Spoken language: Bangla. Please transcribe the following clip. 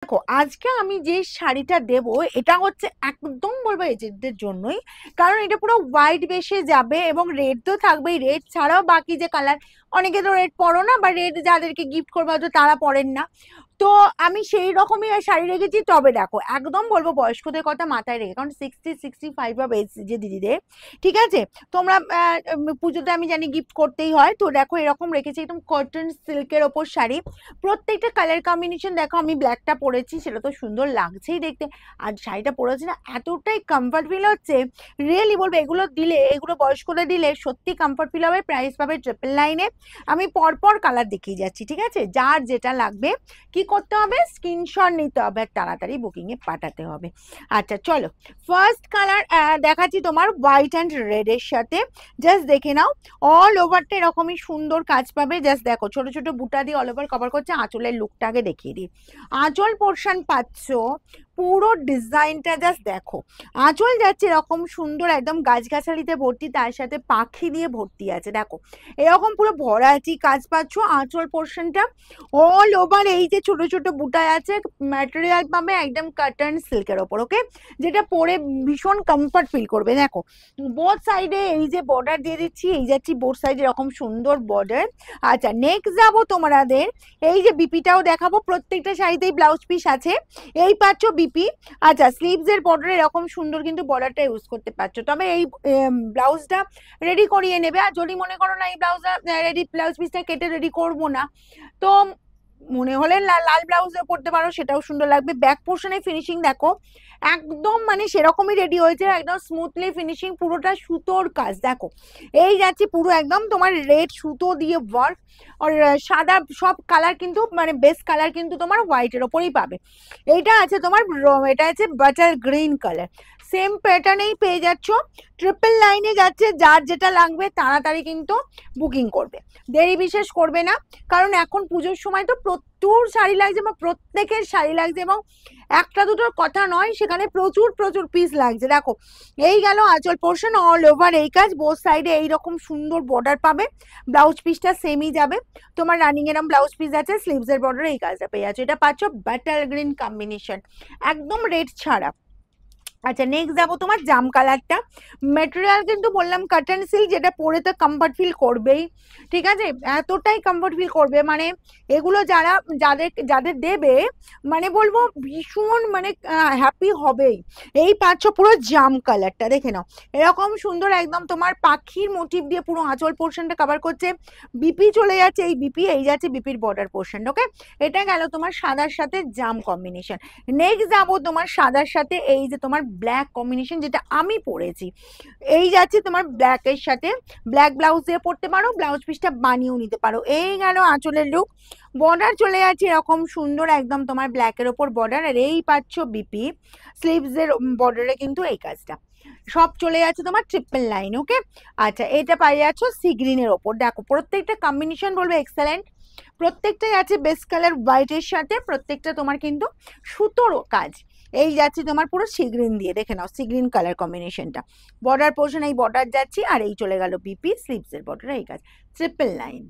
দেখো আজকে আমি যে শাড়িটা দেব এটা হচ্ছে একদম বলবো এজেন্টদের জন্যই, কারণ এটা পুরো হোয়াইট বেসে যাবে এবং রেড তো থাকবেই, রেড ছাড়াও বাকি যে কালার, অনেকে তো রেড পরো না বা রেড যাদেরকে গিফট করবো হয়তো তারা পরেন না, তো আমি সেই রকমই শাড়ি রেখেছি। তবে দেখো একদম বলবো বয়স্কদের কথা মাথায় রেখে, কারণ 60-65 বা যে দিদিদের, ঠিক আছে, তোমরা পুজোতে আমি জানি গিফট করতেই হয়, তো দেখো এরকম রেখেছি একদম কটন সিল্কের ওপর শাড়ি। প্রত্যেকটা কালার কম্বিনেশন দেখো, আমি ব্ল্যাকটা পরেছি সেটা তো সুন্দর লাগছেই দেখতে, আর শাড়িটা পরেছি না এতটাই কমফর্ট ফিল হচ্ছে, রিয়েলি বলবো এগুলো দিলে, এগুলো বয়স্কদের দিলে সত্যি কমফর্ট ফিল হবে। প্রাইস পাবে 999-এ। আমি পরপর কালার দেখিয়ে যাচ্ছি, ঠিক আছে, যার যেটা লাগবে কি করতে হবে, স্ক্রিনশট নিতে হবে আর তাড়াতাড়ি বুকিং এ পাঠাতে হবে। আচ্ছা চলো, ফার্স্ট কালার দেখাচ্ছি তোমার হোয়াইট অ্যান্ড রেড এর সাথে। জাস্ট দেখে নাও, অল ওভারটা এরকমই সুন্দর কাজ পাবে। জাস্ট দেখো ছোট ছোট বুটা দিয়ে অল ওভার কভার করছে। আঁচলের লুকটাকে দেখিয়ে দিই, আঁচল পোর্শন পাচ্ছ, পুরো ডিজাইনটা জাস্ট দেখো, আঁচল যাচ্ছে এরকম সুন্দর একদম গাছগাছালিতে ভর্তি, তার সাথে পাখি দিয়ে ভর্তি আছে। দেখো এরকম পুরো ভরাটি কাজ পাচ্ছ। আঁচল পোর্শনটা অল ওভার এই যে ছোট ছোট বুটায় আছে, ম্যাটেরিয়াল পাবে একদম কটন সিল্কের ওপর, ওকে, যেটা পরে ভীষণ কমফর্ট ফিল করবে। দেখো বোথ সাইডে এই যে বর্ডার দিয়ে দিচ্ছি, এই যাচ্ছি বোথ সাইডে এরকম সুন্দর বর্ডার। আচ্ছা নেক্সট যাবো তোমাদের, এই যে বিপিটাও দেখাবো, প্রত্যেকটা শাড়িতেই ব্লাউজ পিস আছে, এই পাচ্ছ বিপি। আচ্ছা স্লিভস এর বর্ডার এরকম সুন্দর কিন্তু বর্ডারটা ইউজ করতে পারছো, তবে এই ব্লাউজটা রেডি করিয়ে নেবে। আর যদি মনে করো না এই ব্লাউজটা রেডি, ব্লাউজ পিসটা কেটে রেডি করবো না, তো মনে হলে লাল ব্লাউজে পরতে পারো, সেটাও সুন্দর লাগবে। ব্যাক পোর্শনে ফিনিশিং দেখো একদম মানে সেরকমই রেডি হয়েছে, একদম স্মুথলি ফিনিশিং, পুরোটা সুতোর কাজ। দেখো এই যাচ্ছে পুরো একদম তোমার রেড সুতো দিয়ে ওয়ার্ক, আর সাদা সব কালার কিন্তু মানে বেস্ট কালার কিন্তু তোমার হোয়াইটের ওপরেই পাবে। এইটা আছে তোমার, এটা আছে বাটার গ্রিন কালার, সেম প্যাটার্নেই পেয়ে যাচ্ছ। 999-এ যাচ্ছে, যার যেটা লাগবে তাড়াতাড়ি কিন্তু বুকিং করবে, দেরি বিশেষ করবে না, কারণ এখন পুজোর সময় তো প্রচুর শাড়ি লাগছে বা প্রত্যেকের শাড়ি লাগছে, এবং একটা দুটোর কথা নয়, সেখানে প্রচুর প্রচুর পিস লাগছে। দেখো এই গেল আঁচল পোর্শন, অল ওভার এই কাজ, বোথ সাইডে এইরকম সুন্দর বর্ডার পাবে। ব্লাউজ পিসটা সেমই যাবে তোমার, রানিং এরম ব্লাউজ পিস আছে, স্লিভস এর বর্ডারে এই কাজটা পেয়ে যাচ্ছে। এটা পাচ্ছ বাটার গ্রিন কম্বিনেশন, একদম রেড ছাড়া। আচ্ছা নেক্সট যাবো তোমার জাম কালারটা, মেটেরিয়াল কিন্তু বললাম কটন সিল্ক, যেটা পরে তো কমফর্ট ফিল করবেই, ঠিক আছে, এতটাই কমফর্ট ফিল করবে, মানে এগুলো যারা যাদের যাদের দেবে মানে বলবো ভীষণ মানে হ্যাপি হবেই। এই পাচ্ছ পুরো জাম কালারটা, দেখে নাও এরকম সুন্দর একদম তোমার পাখির মোটিভ দিয়ে পুরো আঁচল পোর্শনটা কভার করছে। বিপি চলে যাচ্ছে, এই বিপি এই যাচ্ছে বিপির বর্ডার পোর্শন, ওকে, এটা গেল তোমার সাদার সাথে জাম কম্বিনেশন। নেক্সট যাবো তোমার সাদার সাথে এই যে তোমার ব্ল্যাক কম্বিনেশন, যেটা আমি পরেছি, এই যাচ্ছে তোমার ব্ল্যাকের সাথে, ব্ল্যাক ব্লাউজ দিয়ে পরতে পারো, ব্লাউজ পিসটা বানিয়েও নিতে পারো। এই গেল আঁচলের লুক, বর্ডার চলে যাচ্ছে এরকম সুন্দর একদম তোমার ব্ল্যাকের ওপর বর্ডার, আর এই পাচ্ছ বিপি, স্লিভস এর বর্ডারে কিন্তু এই কাজটা সব চলে যাচ্ছে তোমার 999, ওকে। আচ্ছা এটা পাই যাচ্ছ সি গ্রিনের ওপর, দেখো প্রত্যেকটা কম্বিনেশন বলবে এক্সেলেন্ট, প্রত্যেকটাই আছে বেস্ট কালার হোয়াইটের সাথে, প্রত্যেকটা তোমার কিন্তু সুতোর কাজ। এই যাচ্ছে তোমার পুরো সি গ্রিন দিয়ে, দেখে নাও সি গ্রিন কালার কম্বিনেশনটা, বর্ডার পোর্শন এই বর্ডার যাচ্ছি, আর এই চলে গেল বিপি, স্লিভস এর বর্ডার এই কাজ, 999।